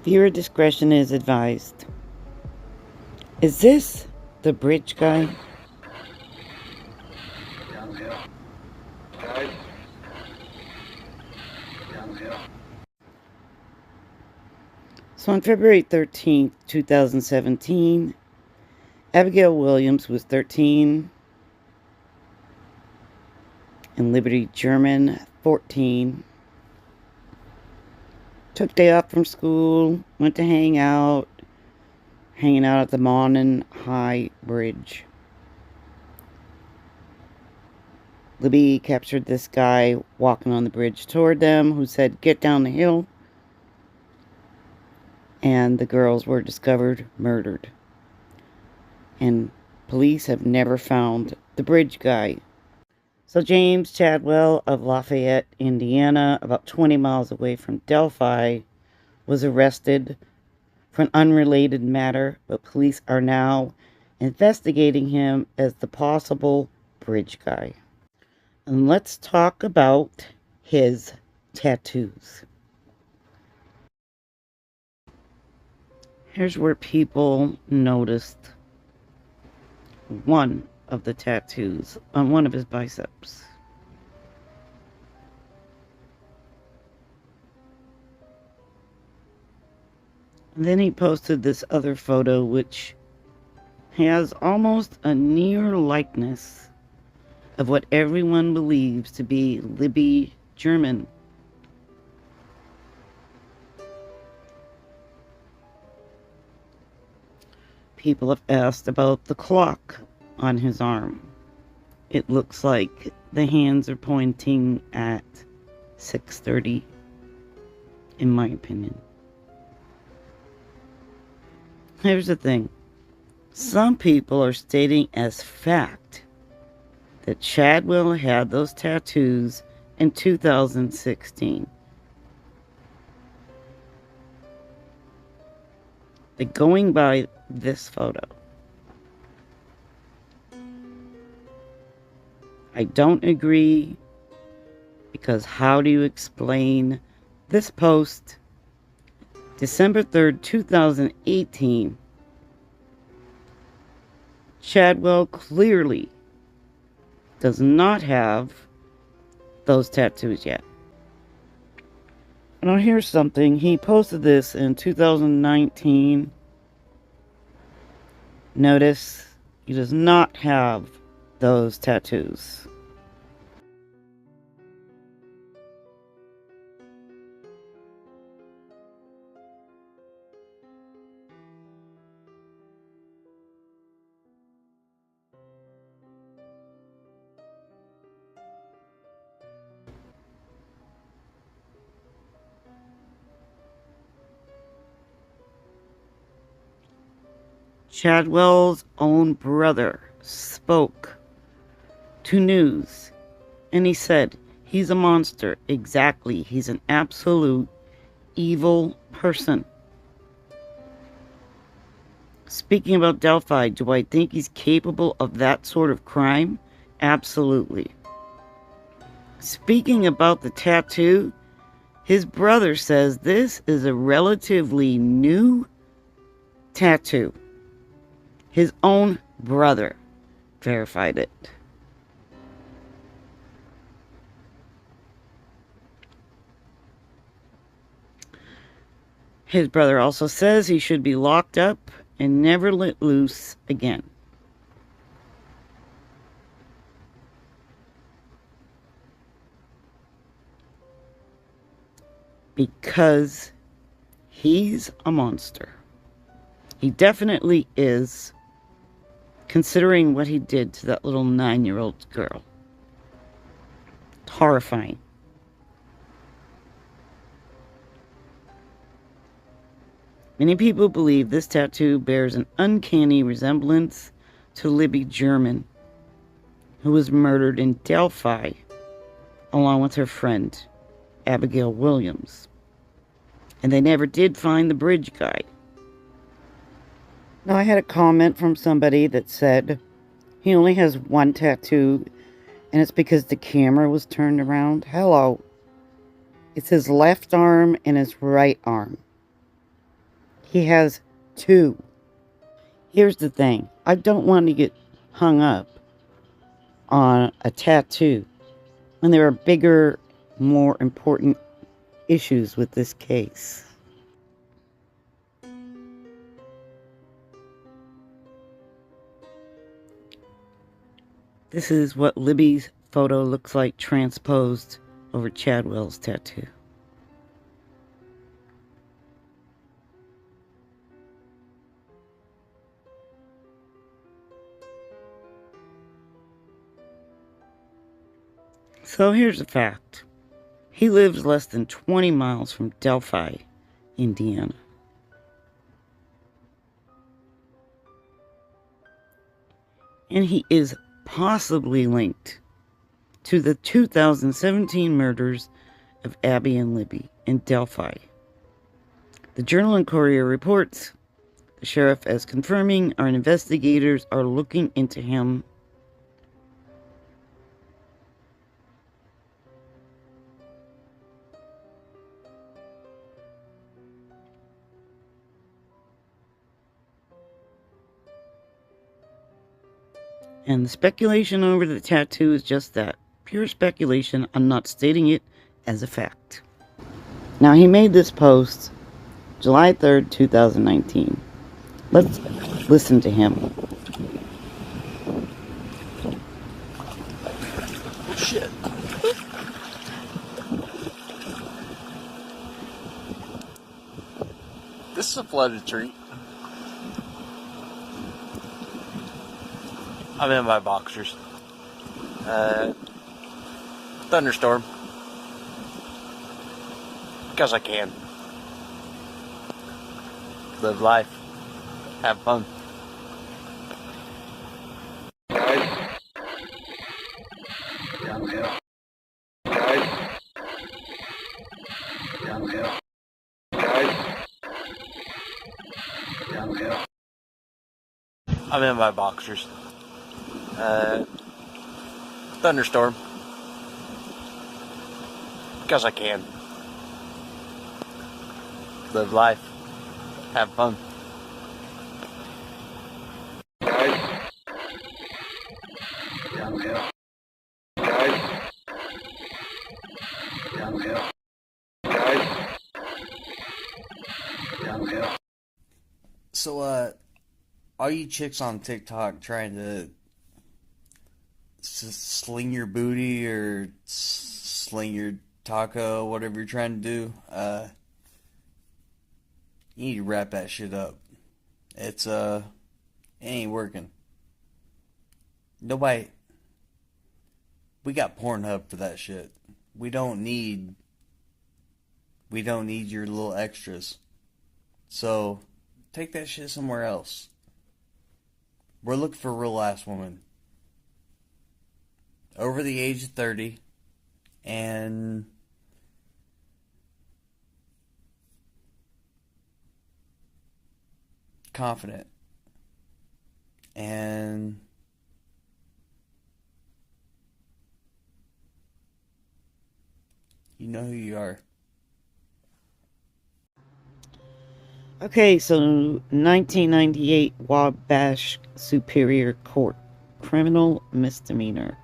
Viewer discretion is advised. Is this the bridge guy? So on February 13th, 2017, Abigail Williams was 13 and Liberty German, 14. Took day off from school, went to hanging out at the Monon High Bridge. Libby captured this guy walking on the bridge toward them who said, "Get down the hill." And the girls were discovered murdered. And police have never found the bridge guy. So James Chadwell of Lafayette, Indiana, about 20 miles away from Delphi, was arrested for an unrelated matter, but police are now investigating him as the possible bridge guy. And let's talk about his tattoos. Here's where people noticed one of the tattoos on one of his biceps. And then he posted this other photo which has almost a near likeness of what everyone believes to be Libby German. People have asked about the clock on his arm. It looks like the hands are pointing at 6:30, in my opinion. Here's the thing. Some people are stating as fact that Chadwell had those tattoos in 2016. They're going by this photo. I don't agree, because how do you explain this post, December 3rd, 2018? Chadwell clearly does not have those tattoos yet. Now here's something. He posted this in 2019. Notice he does not have those tattoos. Chadwell's own brother spoke to news, and he said, "He's a monster." Exactly. He's an absolute evil person. Speaking about Delphi, do I think he's capable of that sort of crime? Absolutely. Speaking about the tattoo, his brother says this is a relatively new tattoo. His own brother verified it. His brother also says he should be locked up and never let loose again. Because he's a monster. He definitely is, considering what he did to that little 9-year-old girl. Horrifying. Many people believe this tattoo bears an uncanny resemblance to Libby German, who was murdered in Delphi along with her friend Abigail Williams. And they never did find the bridge guy. Now, I had a comment from somebody that said he only has one tattoo and it's because the camera was turned around. Hello. It's his left arm and his right arm. He has 2. Here's the thing. I don't want to get hung up on a tattoo when there are bigger, more important issues with this case. This is what Libby's photo looks like transposed over Chadwell's tattoo. So here's the fact. He lives less than 20 miles from Delphi, Indiana. And he is possibly linked to the 2017 murders of Abby and Libby in Delphi. The Journal and Courier reports the sheriff as confirming our investigators are looking into him. And the speculation over the tattoo is just that. Pure speculation. I'm not stating it as a fact. Now, he made this post July 3rd, 2019. Let's listen to him. Oh, shit. This is a flooded tree. I'm in my boxers. Thunderstorm. Because I can. Live life. Have fun. Guys. Downhill. Guys. Downhill. Guys. Downhill. I'm in my boxers. Thunderstorm. Because I can. Live life. Have fun. Guys. Downhill. Guys. Downhill. Guys. Downhill. So, all you chicks on TikTok trying to sling your booty or sling your taco, whatever you're trying to do, you need to wrap that shit up. It ain't working. Nobody, we got Pornhub for that shit. We don't need your little extras. So, take that shit somewhere else. We're looking for a real ass woman. Over the age of 30. And confident. And you know who you are. Okay, so 1998 Wabash Superior Court. Criminal misdemeanor.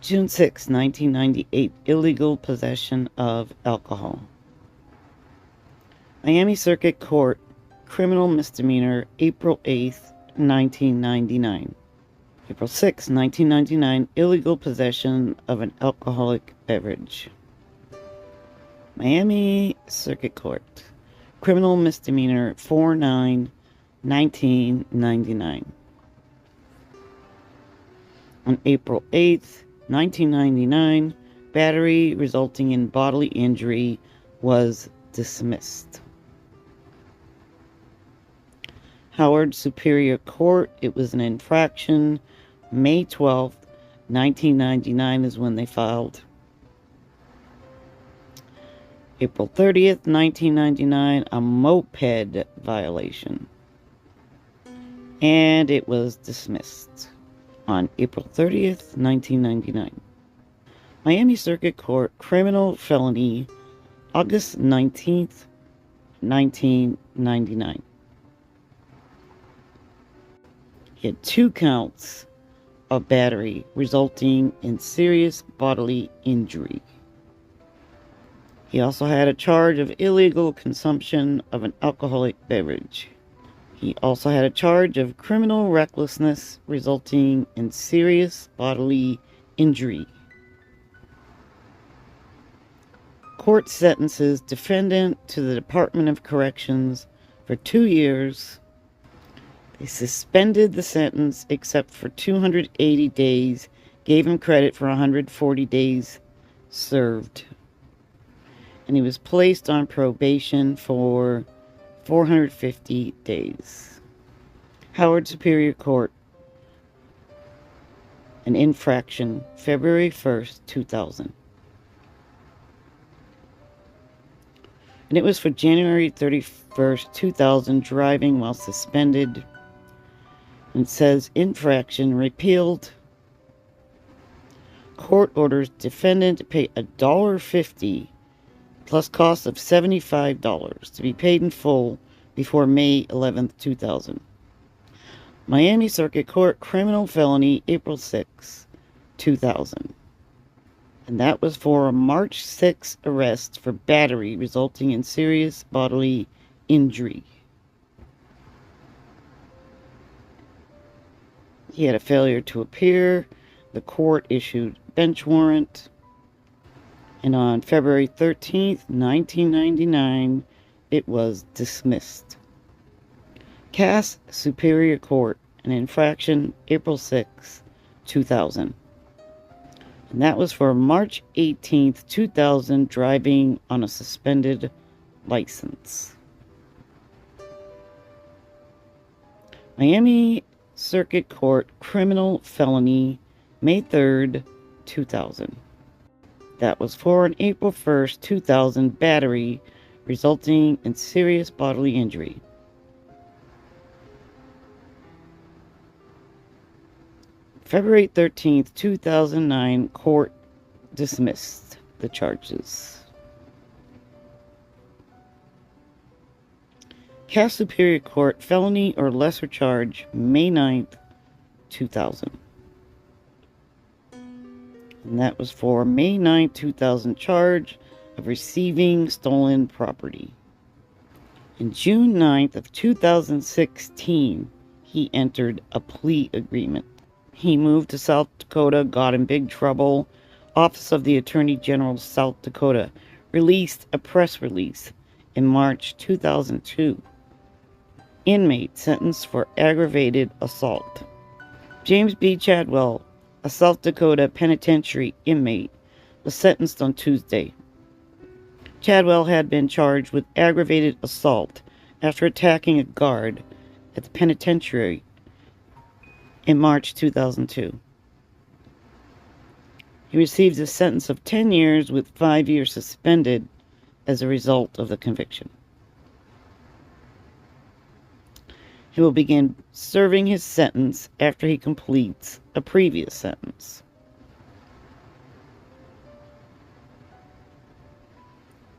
June 6, 1998, illegal possession of alcohol. Miami Circuit Court, criminal misdemeanor, April 8, 1999. April 6, 1999, illegal possession of an alcoholic beverage. Miami Circuit Court, criminal misdemeanor, 4/9/1999. On April 8th, 1999, battery resulting in bodily injury was dismissed. Howard Superior Court, it was an infraction. May 12th, 1999 is when they filed. April 30th, 1999, a moped violation. And it was dismissed on April 30th, 1999. Miami Circuit Court, criminal felony, August 19th, 1999. He had 2 counts of battery, resulting in serious bodily injury. He also had a charge of illegal consumption of an alcoholic beverage. He also had a charge of criminal recklessness resulting in serious bodily injury. Court sentences defendant to the Department of Corrections for 2 years. They suspended the sentence except for 280 days, gave him credit for 140 days served. And he was placed on probation for 450 days. Howard Superior Court, an infraction, February 1st, 2000. And it was for January 31st, 2000, driving while suspended. And it says infraction repealed. Court orders defendant to pay $1.50 plus cost of $75 to be paid in full before May 11th, 2000. Miami Circuit Court, criminal felony, April 6, 2000. And that was for a March 6 arrest for battery resulting in serious bodily injury. He had a failure to appear. The court issued bench warrant. And on February 13th, 1999, it was dismissed. Cass Superior Court, an infraction, April 6, 2000. And that was for March 18th, 2000, driving on a suspended license. Miami Circuit Court, criminal felony, May 3rd, 2000. That was for an April 1st, 2000 battery resulting in serious bodily injury. February 13th, 2009, court dismissed the charges. Cass Superior Court, felony or lesser charge, May 9th, 2000. And that was for May 9th, 2000 charge of receiving stolen property. In June 9th of 2016, he entered a plea agreement. He moved to South Dakota, got in big trouble. Office of the Attorney General, South Dakota, released a press release in March 2002. Inmate sentenced for aggravated assault. James B. Chadwell, a South Dakota penitentiary inmate, was sentenced on Tuesday. Chadwell had been charged with aggravated assault after attacking a guard at the penitentiary in March 2002. He received a sentence of 10 years with 5 years suspended as a result of the conviction. He will begin serving his sentence after he completes a previous sentence.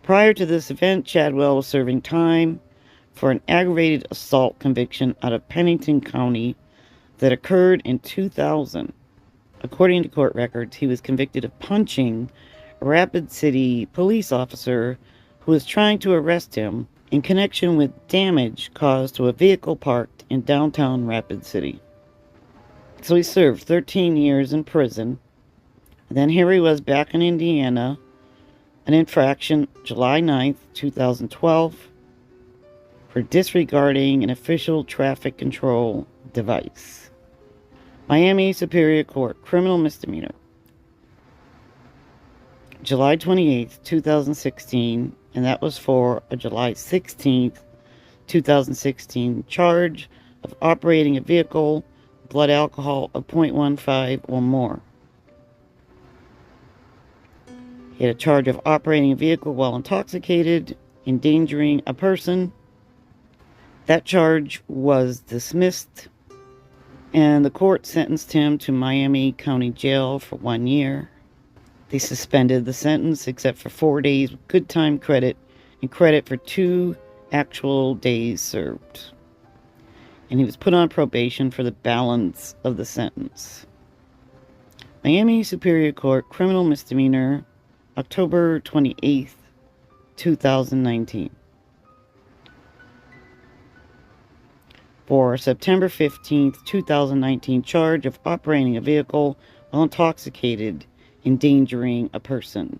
Prior to this event, Chadwell was serving time for an aggravated assault conviction out of Pennington County that occurred in 2000. According to court records, he was convicted of punching a Rapid City police officer who was trying to arrest him in connection with damage caused to a vehicle parked in downtown Rapid City. So he served 13 years in prison. And then here he was back in Indiana, an infraction July 9th, 2012, for disregarding an official traffic control device. Miami Superior Court, criminal misdemeanor. July 28th, 2016, and that was for a July 16th, 2016 charge of operating a vehicle with blood alcohol of 0.15 or more. He had a charge of operating a vehicle while intoxicated, endangering a person. That charge was dismissed, and the court sentenced him to Miami County Jail for 1 year. They suspended the sentence except for 4 days with good time credit and credit for 2 actual days served. And he was put on probation for the balance of the sentence. Miami Superior Court, criminal misdemeanor, October 28th, 2019. For September 15th, 2019, charge of operating a vehicle while intoxicated, endangering a person.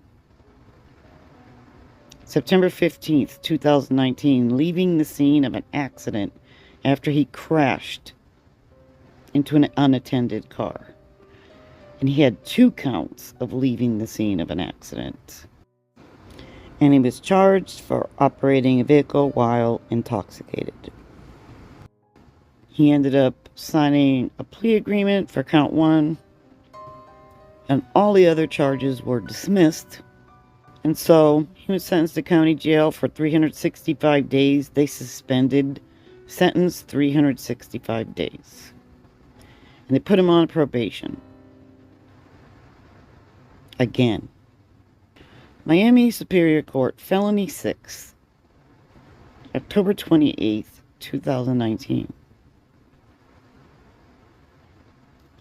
September 15th, 2019, leaving the scene of an accident after he crashed into an unattended car. And he had 2 counts of leaving the scene of an accident. And he was charged for operating a vehicle while intoxicated. He ended up signing a plea agreement for count 1, and all the other charges were dismissed. And so he was sentenced to county jail for 365 days. They suspended sentence 365 days. And they put him on probation. Again. Miami Superior Court, Felony 6, October 28th, 2019.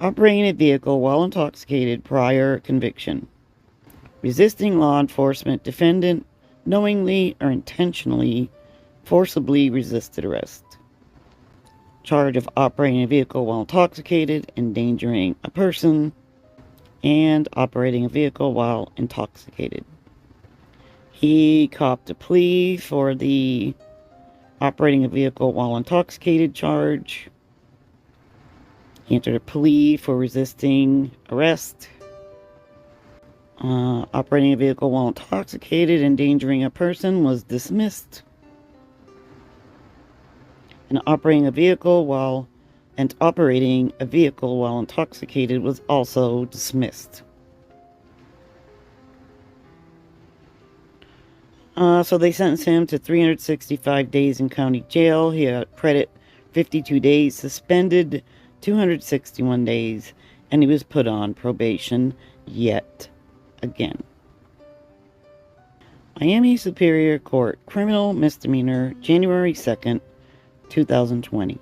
Operating a vehicle while intoxicated, prior conviction. Resisting law enforcement, defendant knowingly or intentionally forcibly resisted arrest. Charge of operating a vehicle while intoxicated, endangering a person, and operating a vehicle while intoxicated. He copped a plea for the operating a vehicle while intoxicated charge. He entered a plea for resisting arrest. Operating a vehicle while intoxicated, endangering a person was dismissed. And operating a vehicle while intoxicated was also dismissed. So they sentenced him to 365 days in county jail. He had credit 52 days, suspended 261 days, and he was put on probation yet again. Miami Superior Court, criminal misdemeanor, January 2nd, 2020.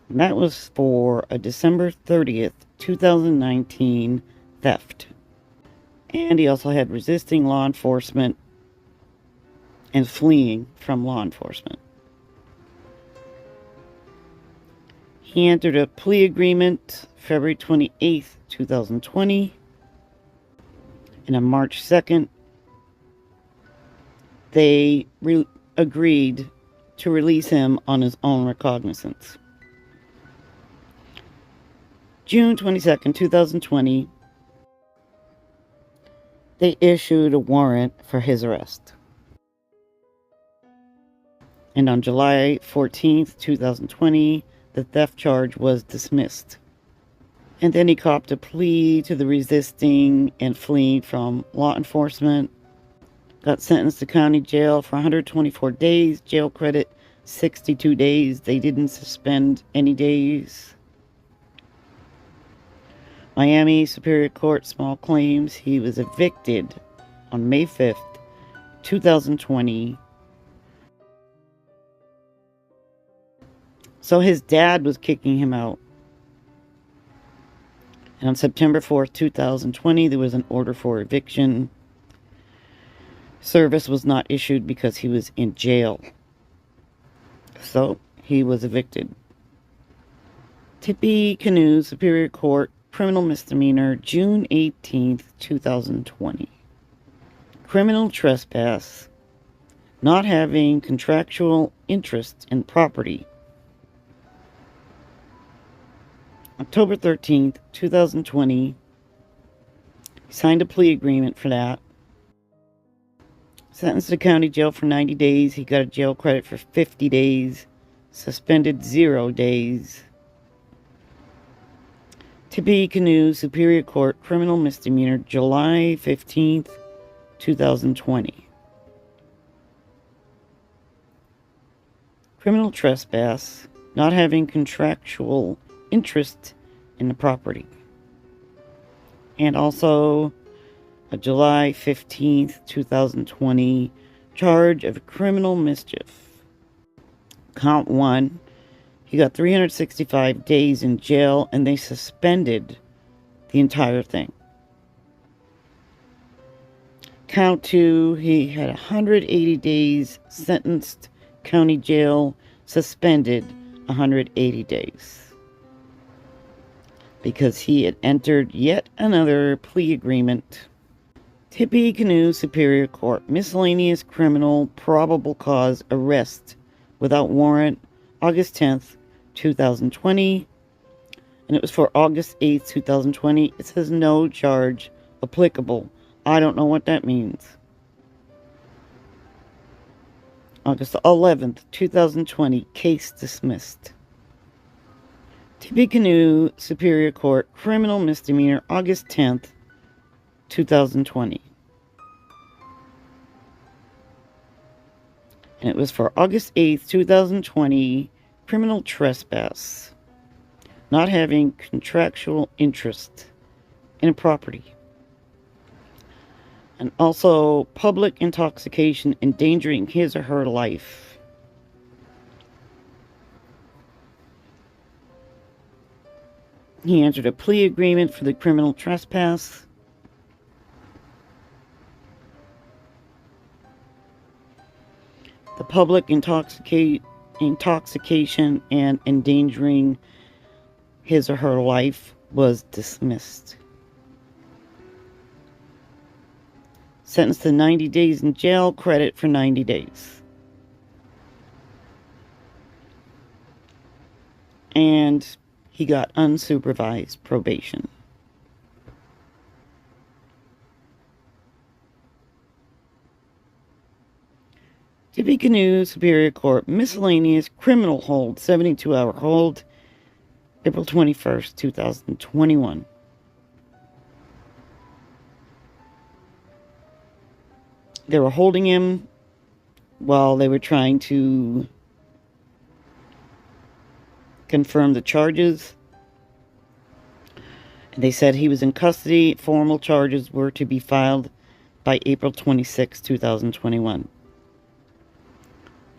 And that was for a December 30th, 2019 theft. And he also had resisting law enforcement and fleeing from law enforcement. He entered a plea agreement February 28th, 2020. And on March 2nd, they agreed to release him on his own recognizance. June 22nd, 2020, they issued a warrant for his arrest. And on July 14th, 2020, the theft charge was dismissed. And then he copped a plea to the resisting and fleeing from law enforcement. Got sentenced to county jail for 124 days, jail credit 62 days. They didn't suspend any days. Miami Superior Court, small claims. He was evicted on May 5th, 2020. So his dad was kicking him out. And on September 4th, 2020, there was an order for eviction. Service was not issued because he was in jail. So he was evicted. Tippecanoe Superior Court, criminal misdemeanor, June 18th, 2020. Criminal trespass, not having contractual interest in property. October 13th, 2020. He signed a plea agreement for that. Sentenced to county jail for 90 days. He got a jail credit for 50 days. Suspended 0 days. Tippecanoe Superior Court, criminal misdemeanor, July 15th, 2020. Criminal trespass, not having contractual interest in the property. And also a July 15th, 2020 charge of criminal mischief. Count 1, he got 365 days in jail, and they suspended the entire thing. Count 2, he had 180 days sentenced, county jail, suspended 180 days. Because he had entered yet another plea agreement. Tippecanoe Superior Court, miscellaneous criminal probable cause arrest without warrant, August 10th, 2020. And it was for August 8th, 2020. It says no charge applicable. I don't know what that means. August 11th, 2020, case dismissed. Tippecanoe Superior Court, criminal misdemeanor, August 10th, 2020. And it was for August 8th, 2020, criminal trespass, not having contractual interest in a property. And also public intoxication, endangering his or her life. He entered a plea agreement for the criminal trespass. The public intoxication and endangering his or her life was dismissed. Sentenced to 90 days in jail, credit for 90 days. And he got unsupervised probation. Tippecanoe Superior Court, miscellaneous criminal hold, 72-hour hold, April 21st, 2021. They were holding him while they were trying to confirm the charges. And they said he was in custody. Formal charges were to be filed by April 26, 2021.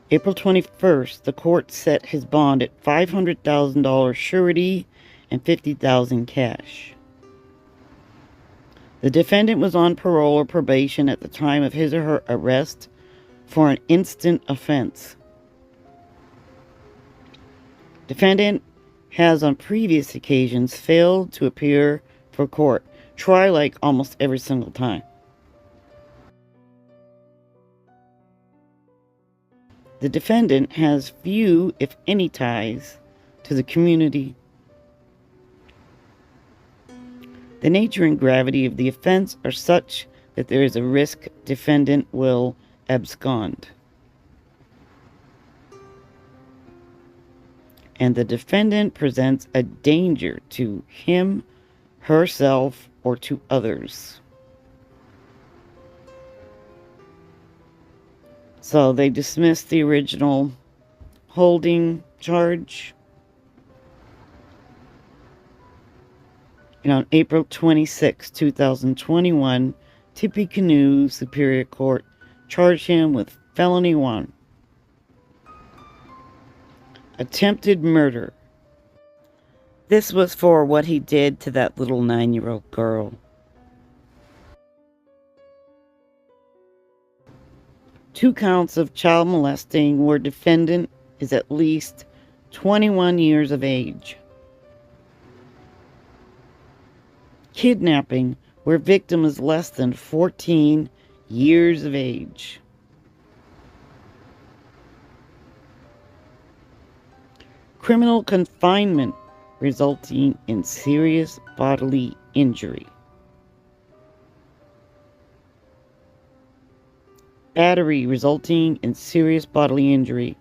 April 21st, the court set his bond at $500,000 surety and $50,000 cash. The defendant was on parole or probation at the time of his or her arrest for an instant offense. Defendant has on previous occasions failed to appear for court. Try like almost every single time. The defendant has few, if any, ties to the community. The nature and gravity of the offense are such that there is a risk defendant will abscond. And the defendant presents a danger to him, herself, or to others. So they dismissed the original holding charge. And on April 26, 2021, Tippecanoe Superior Court charged him with felony 1. Attempted murder. This was for what he did to that little 9-year-old girl. 2 counts of child molesting where defendant is at least 21 years of age. Kidnapping where victim is less than 14 years of age. Criminal confinement resulting in serious bodily injury. Battery resulting in serious bodily injury.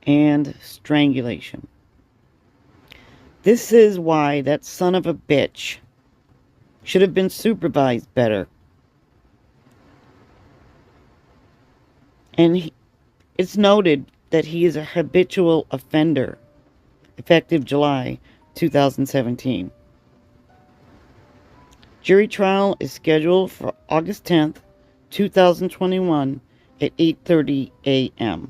And strangulation. This is why that son of a bitch should have been supervised better. And it's noted that he is a habitual offender, effective July 2017. Jury trial is scheduled for August 10th, 2021 at 8:30 a.m.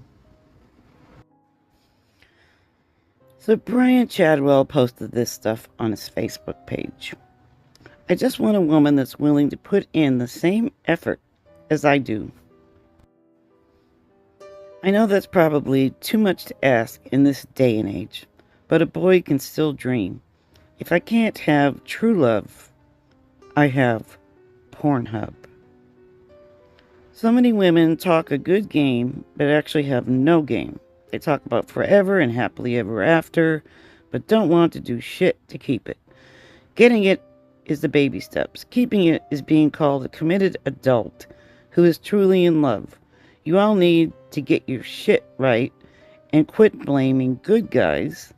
So Brian Chadwell posted this stuff on his Facebook page. I just want a woman that's willing to put in the same effort as I do. I know that's probably too much to ask in this day and age, but a boy can still dream. If I can't have true love, I have Pornhub. So many women talk a good game, but actually have no game. They talk about forever and happily ever after, but don't want to do shit to keep it. Getting it is the baby steps. Keeping it is being called a committed adult who is truly in love. You all need to get your shit right and quit blaming good guys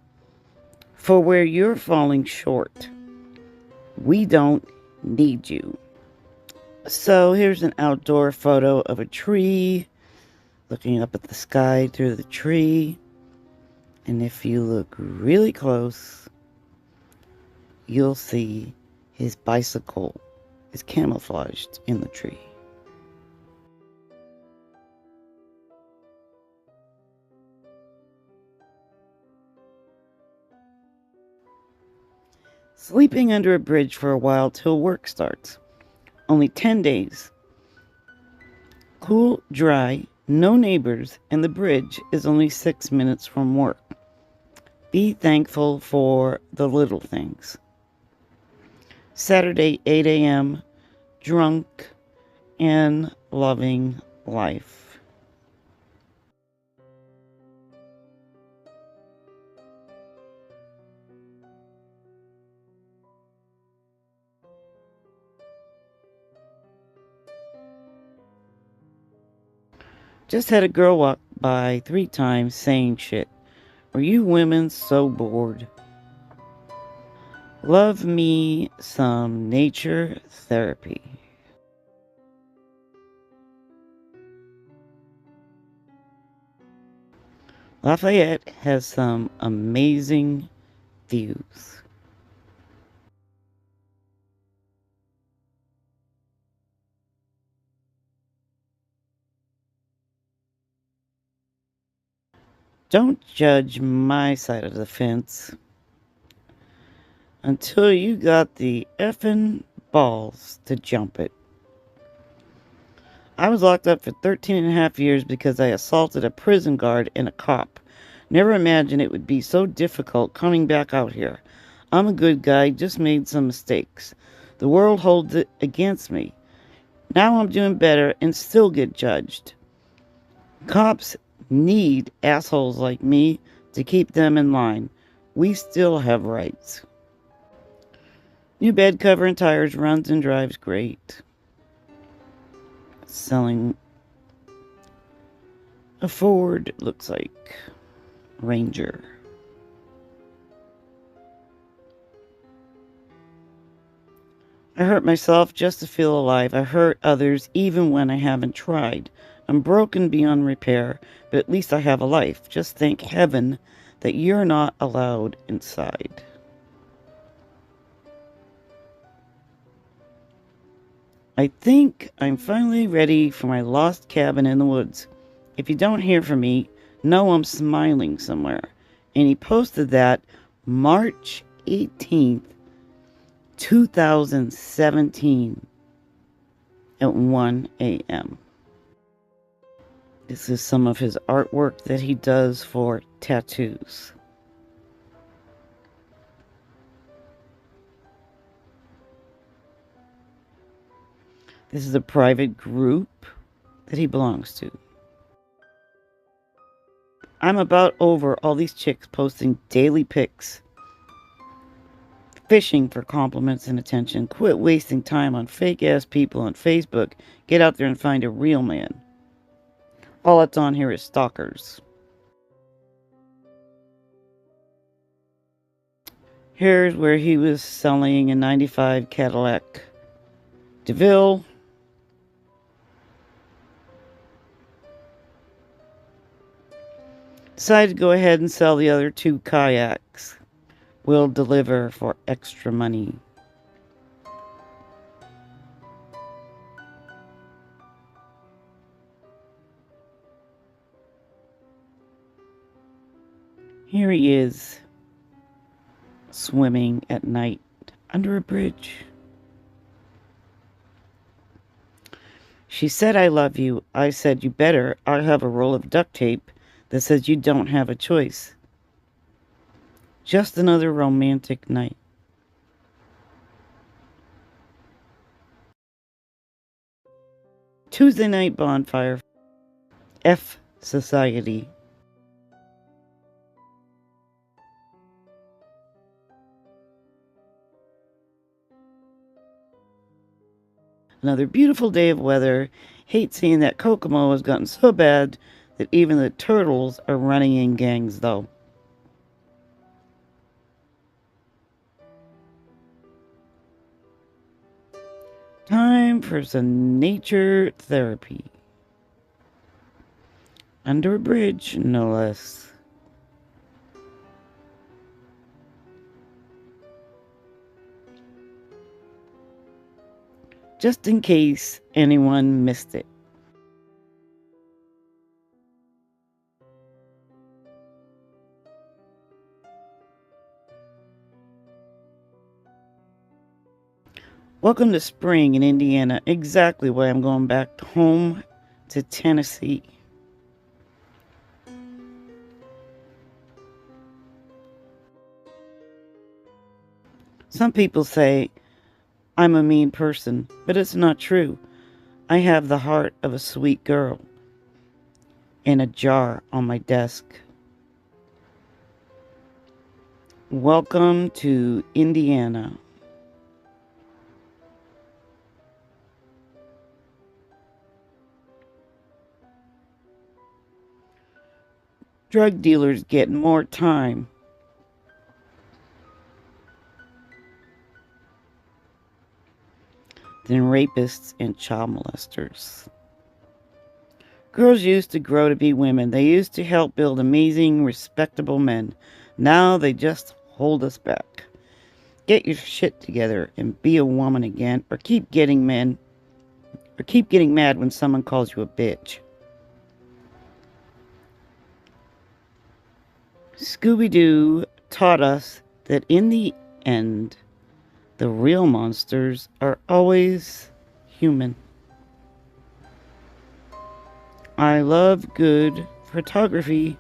for where you're falling short. We don't need you. So here's an outdoor photo of a tree, looking up at the sky through the tree. And if you look really close, you'll see his bicycle is camouflaged in the tree. Sleeping under a bridge for a while till work starts. Only 10 days. Cool, dry, no neighbors, and the bridge is only 6 minutes from work. Be thankful for the little things. Saturday, 8 a.m., drunk and loving life. Just had a girl walk by 3 times saying shit. Are you women so bored? Love me some nature therapy. Lafayette has some amazing views. Don't judge my side of the fence until you got the effing balls to jump it. I was locked up for 13 and a half years because I assaulted a prison guard and a cop. Never imagined it would be so difficult coming back out here. I'm a good guy, just made some mistakes. The world holds it against me. Now I'm doing better and still get judged. Cops need assholes like me to keep them in line. We still have rights. New bed cover and tires, runs and drives great. Selling a Ford, looks like Ranger. I hurt myself just to feel alive. I hurt others even when I haven't tried. I'm broken beyond repair, but at least I have a life. Just thank heaven that you're not allowed inside. I think I'm finally ready for my lost cabin in the woods. If you don't hear from me, know I'm smiling somewhere. And he posted that March 18th, 2017 at 1 a.m. This is some of his artwork that he does for tattoos. This is a private group that he belongs to. I'm about over all these chicks posting daily pics, fishing for compliments and attention. Quit wasting time on fake ass people on Facebook. Get out there and find a real man. All that's on here is stalkers. Here's where he was selling a 95 Cadillac DeVille. Decided to go ahead and sell the other 2 kayaks. Will deliver for extra money. Here he is, swimming at night under a bridge. She said, "I love you." I said, "You better. I have a roll of duct tape that says you don't have a choice." Just another romantic night. Tuesday night bonfire. F Society. Another beautiful day of weather. Hate seeing that Kokomo has gotten so bad that even the turtles are running in gangs, though. Time for some nature therapy. Under a bridge, no less. Just in case anyone missed it. Welcome to spring in Indiana, exactly why I'm going back home to Tennessee. Some people say I'm a mean person, but it's not true. I have the heart of a sweet girl in a jar on my desk. Welcome to Indiana. Drug dealers get more time than rapists and child molesters. Girls used to grow to be women. They used to help build amazing, respectable men. Now they just hold us back. Get your shit together and be a woman again, or keep getting mad when someone calls you a bitch. Scooby-Doo taught us that in the end, the real monsters are always human. I love good photography.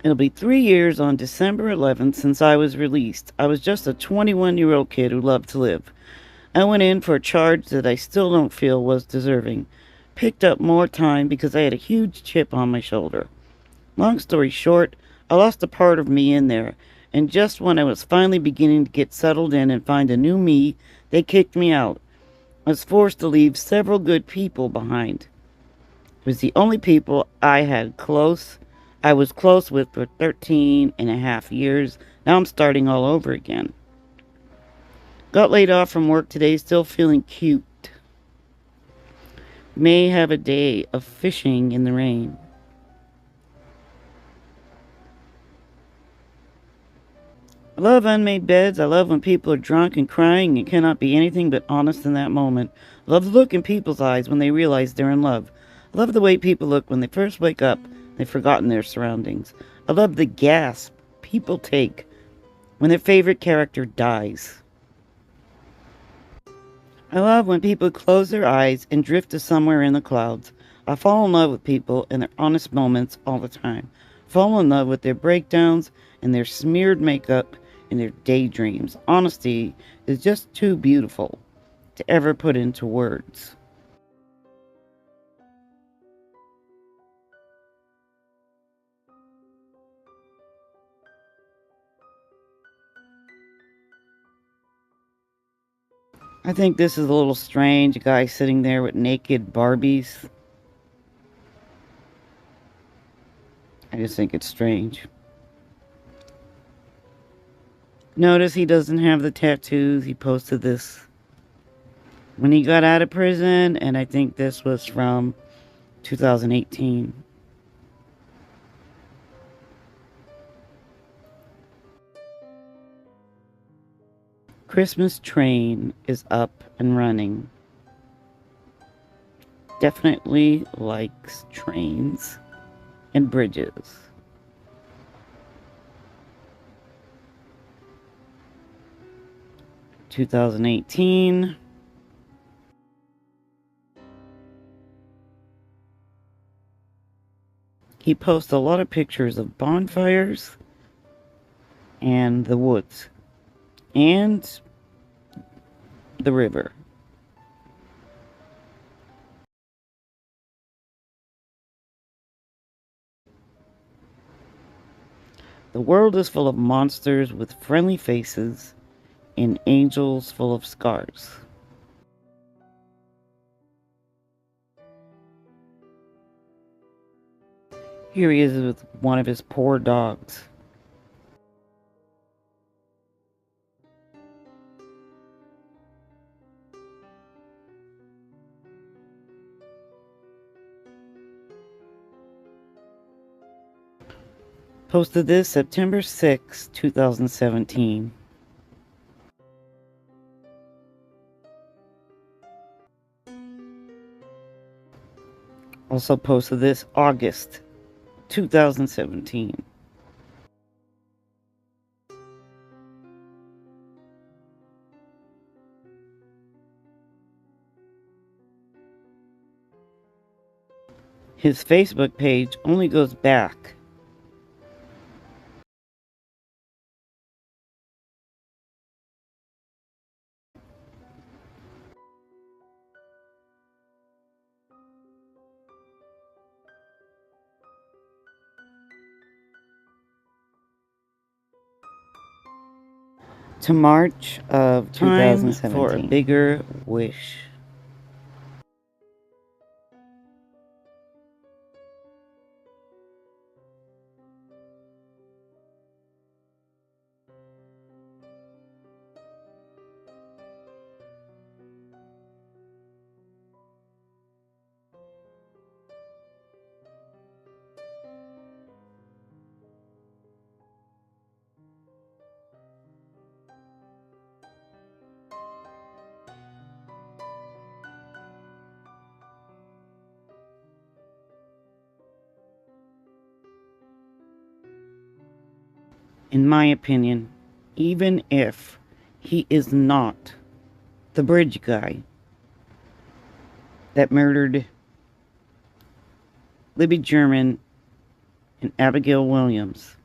It'll be 3 years on December 11th since I was released. I was just a 21-year-old kid who loved to live. I went in for a charge that I still don't feel was deserving. Picked up more time because I had a huge chip on my shoulder. Long story short, I lost a part of me in there, and just when I was finally beginning to get settled in and find a new me, they kicked me out. I was forced to leave several good people behind. It was the only people I was close with for 13 and a half years. Now I'm starting all over again. Got laid off from work today, still feeling cute. May have a day of fishing in the rain. I love unmade beds. I love when people are drunk and crying and cannot be anything but honest in that moment. I love the look in people's eyes when they realize they're in love. I love the way people look when they first wake up and they've forgotten their surroundings. I love the gasp people take when their favorite character dies. I love when people close their eyes and drift to somewhere in the clouds. I fall in love with people and their honest moments all the time. Fall in love with their breakdowns and their smeared makeup and their daydreams. Honesty is just too beautiful to ever put into words. I think this is a little strange. A guy sitting there with naked Barbies. I just think it's strange. Notice he doesn't have the tattoos. He posted this when he got out of prison, and I think this was from 2018. Christmas train is up and running. definitely likes trains and bridges. (2018) he posts a lot of pictures of bonfires and the woods and the river. The world is full of monsters with friendly faces and angels full of scars. Here he is with one of his poor dogs. Posted this September 6, 2017. Also posted this August 2017. His Facebook page only goes back to March of 2017. For a bigger wish. In my opinion, even if he is not the bridge guy that murdered Libby German and Abigail Williams,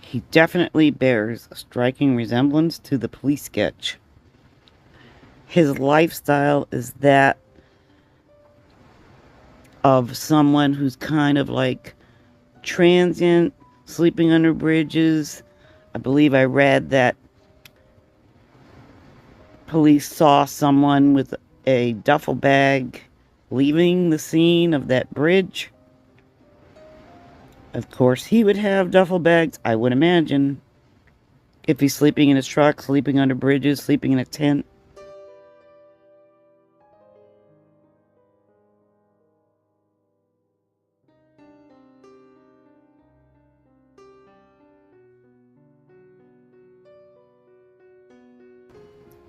he definitely bears a striking resemblance to the police sketch. His lifestyle is that of someone who's kind of like transient, sleeping under bridges. I believe I read that police saw someone with a duffel bag leaving the scene of that bridge. Of course, he would have duffel bags, I would imagine, if he's sleeping in his truck, sleeping under bridges, sleeping in a tent.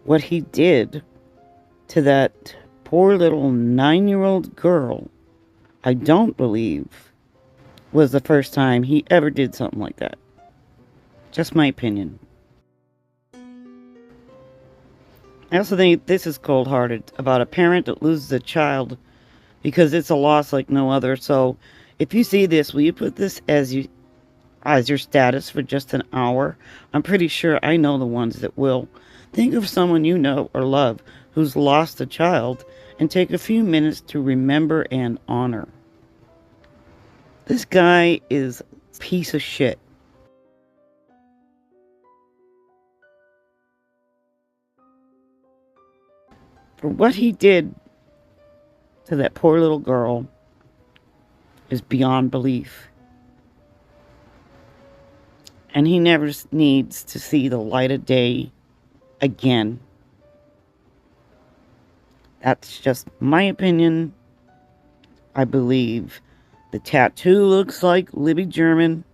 What he did to that poor little 9-year-old girl, I don't believe was the first time he ever did something like that. Just my opinion. I also think this is cold-hearted about a parent that loses a child because it's a loss like no other. So if you see this, will you put this as your status for just an hour? I'm pretty sure I know the ones that will. Think of someone you know or love who's lost a child and take a few minutes to remember and honor. This guy is a piece of shit. For what he did to that poor little girl is beyond belief. And he never needs to see the light of day again. That's just my opinion. I believe the tattoo looks like Libby German.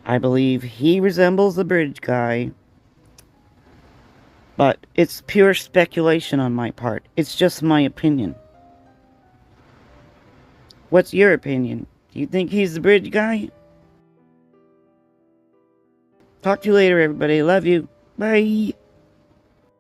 I believe he resembles the bridge guy. But it's pure speculation on my part. It's just my opinion. What's your opinion? Do you think he's the bridge guy? Talk to you later, everybody. Love you. Bye.